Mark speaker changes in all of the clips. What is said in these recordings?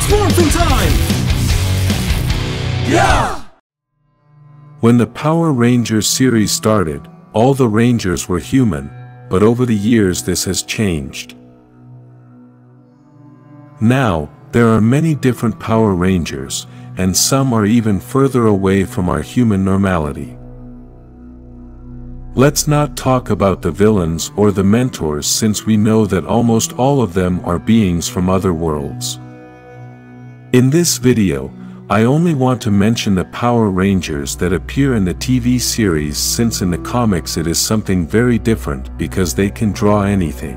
Speaker 1: Morphin time! Yeah!
Speaker 2: When the Power Rangers series started, all the Rangers were human, but over the years this has changed. Now, there are many different Power Rangers, and some are even further away from our human normality. Let's not talk about the villains or the mentors, since we know that almost all of them are beings from other worlds. In this video, I only want to mention the Power Rangers that appear in the TV series, since in the comics it is something very different because they can draw anything.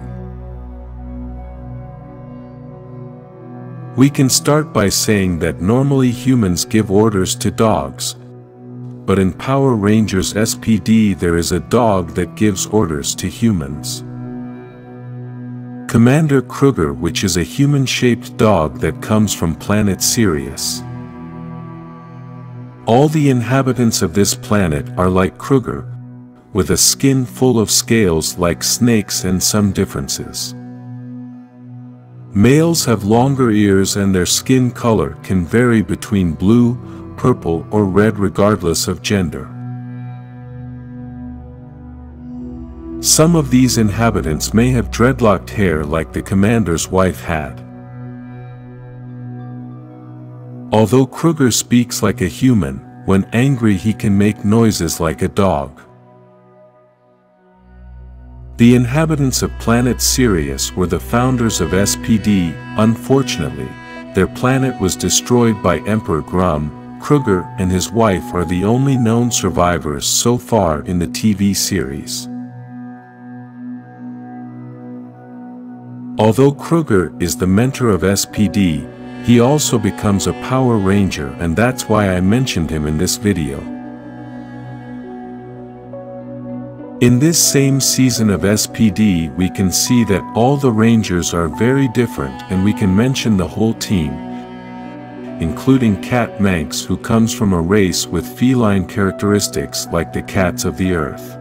Speaker 2: We can start by saying that normally humans give orders to dogs, but in Power Rangers SPD there is a dog that gives orders to humans. Commander Kruger, which is a human-shaped dog that comes from planet Sirius. All the inhabitants of this planet are like Kruger, with a skin full of scales like snakes and some differences. Males have longer ears and their skin color can vary between blue, purple or red regardless of gender. Some of these inhabitants may have dreadlocked hair like the commander's wife had. Although Kruger speaks like a human, when angry he can make noises like a dog. The inhabitants of planet Sirius were the founders of SPD. Unfortunately, their planet was destroyed by Emperor Grum. Kruger and his wife are the only known survivors so far in the TV series. Although Kruger is the mentor of SPD, he also becomes a Power Ranger, and that's why I mentioned him in this video. In this same season of SPD we can see that all the Rangers are very different, and we can mention the whole team, including Cat Manx, who comes from a race with feline characteristics like the cats of the earth.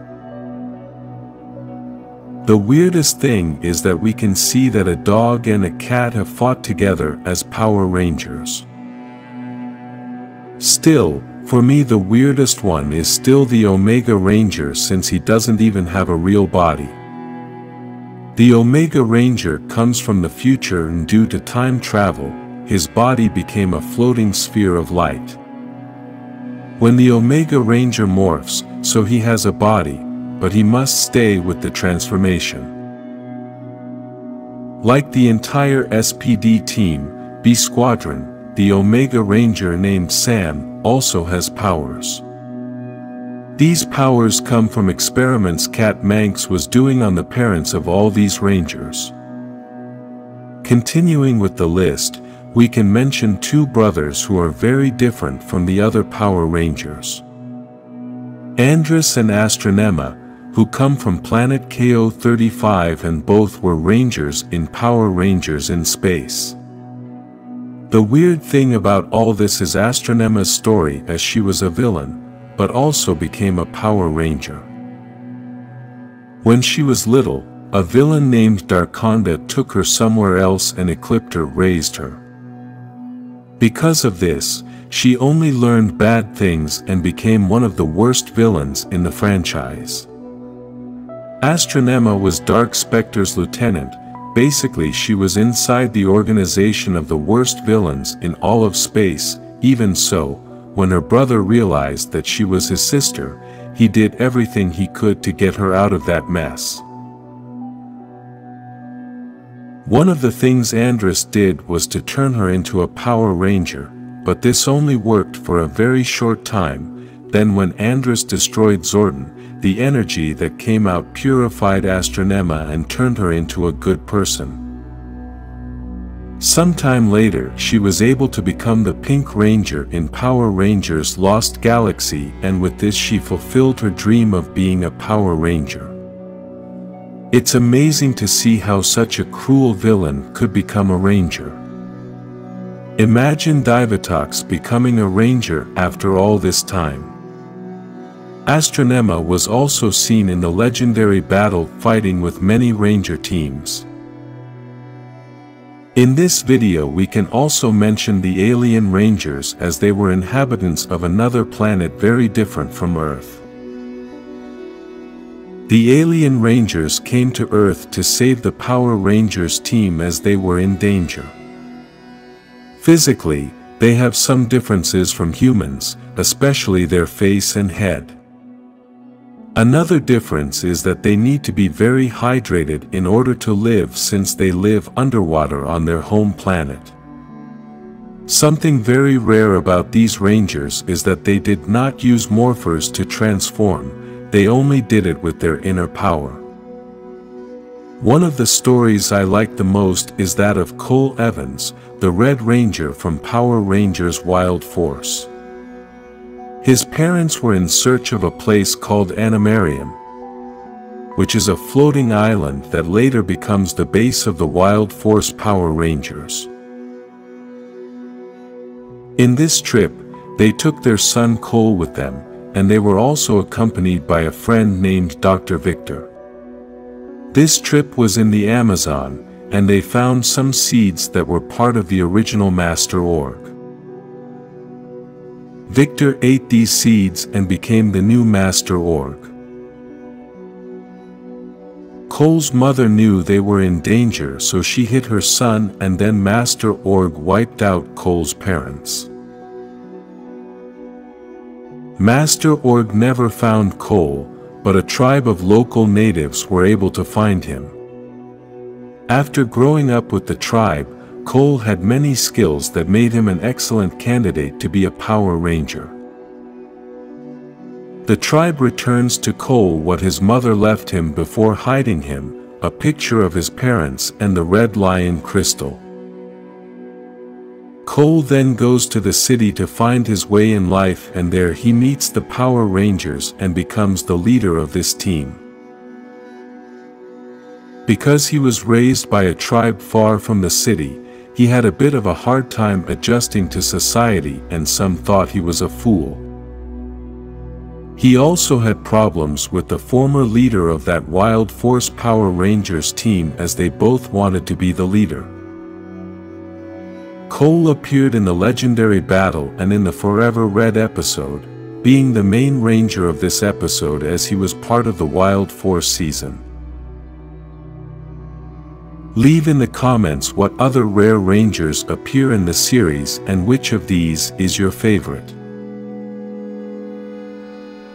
Speaker 2: The weirdest thing is that we can see that a dog and a cat have fought together as Power Rangers. Still, for me the weirdest one is still the Omega Ranger, since he doesn't even have a real body. The Omega Ranger comes from the future, and due to time travel, his body became a floating sphere of light. When the Omega Ranger morphs, so he has a body, but he must stay with the transformation. Like the entire SPD team, B Squadron, the Omega Ranger named Sam also has powers. These powers come from experiments Cat Manx was doing on the parents of all these Rangers. Continuing with the list, we can mention two brothers who are very different from the other Power Rangers. Andrus and Astronema, who come from planet KO-35, and both were Rangers in Power Rangers in Space. The weird thing about all this is Astronema's story, as she was a villain, but also became a Power Ranger. When she was little, a villain named Darkonda took her somewhere else, and Ecliptor raised her. Because of this, she only learned bad things and became one of the worst villains in the franchise. Astronema was Dark Spectre's lieutenant. Basically she was inside the organization of the worst villains in all of space. Even so, when her brother realized that she was his sister, he did everything he could to get her out of that mess. One of the things Andrus did was to turn her into a Power Ranger, but this only worked for a very short time. Then when Andrus destroyed Zordon, the energy that came out purified Astronema and turned her into a good person. Sometime later she was able to become the Pink Ranger in Power Rangers Lost Galaxy, and with this she fulfilled her dream of being a Power Ranger. It's amazing to see how such a cruel villain could become a Ranger. Imagine Divatox becoming a Ranger after all this time. Astronema was also seen in the legendary battle fighting with many Ranger teams. In this video we can also mention the alien rangers, as they were inhabitants of another planet very different from Earth. The alien rangers came to Earth to save the Power Rangers team as they were in danger. Physically, they have some differences from humans, especially their face and head. Another difference is that they need to be very hydrated in order to live, since they live underwater on their home planet. Something very rare about these rangers is that they did not use morphers to transform, they only did it with their inner power. One of the stories I like the most is that of Cole Evans, the Red Ranger from Power Rangers Wild Force. His parents were in search of a place called Animarium, which is a floating island that later becomes the base of the Wild Force Power Rangers. In this trip, they took their son Cole with them, and they were also accompanied by a friend named Dr. Victor. This trip was in the Amazon, and they found some seeds that were part of the original Master Org. Victor ate these seeds and became the new Master Org. Cole's mother knew they were in danger, so she hid her son, and then Master Org wiped out Cole's parents. Master Org never found Cole, but a tribe of local natives were able to find him. After growing up with the tribe, Cole had many skills that made him an excellent candidate to be a Power Ranger. The tribe returns to Cole what his mother left him before hiding him, a picture of his parents and the Red Lion crystal. Cole then goes to the city to find his way in life, and there he meets the Power Rangers and becomes the leader of this team. Because he was raised by a tribe far from the city, he had a bit of a hard time adjusting to society, and some thought he was a fool. He also had problems with the former leader of that Wild Force Power Rangers team, as they both wanted to be the leader. Cole appeared in the legendary battle and in the Forever Red episode, being the main ranger of this episode as he was part of the Wild Force season. Leave in the comments what other rare rangers appear in the series and which of these is your favorite.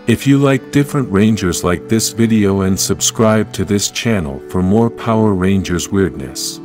Speaker 2: If you like different rangers, like this video and subscribe to this channel for more Power Rangers weirdness.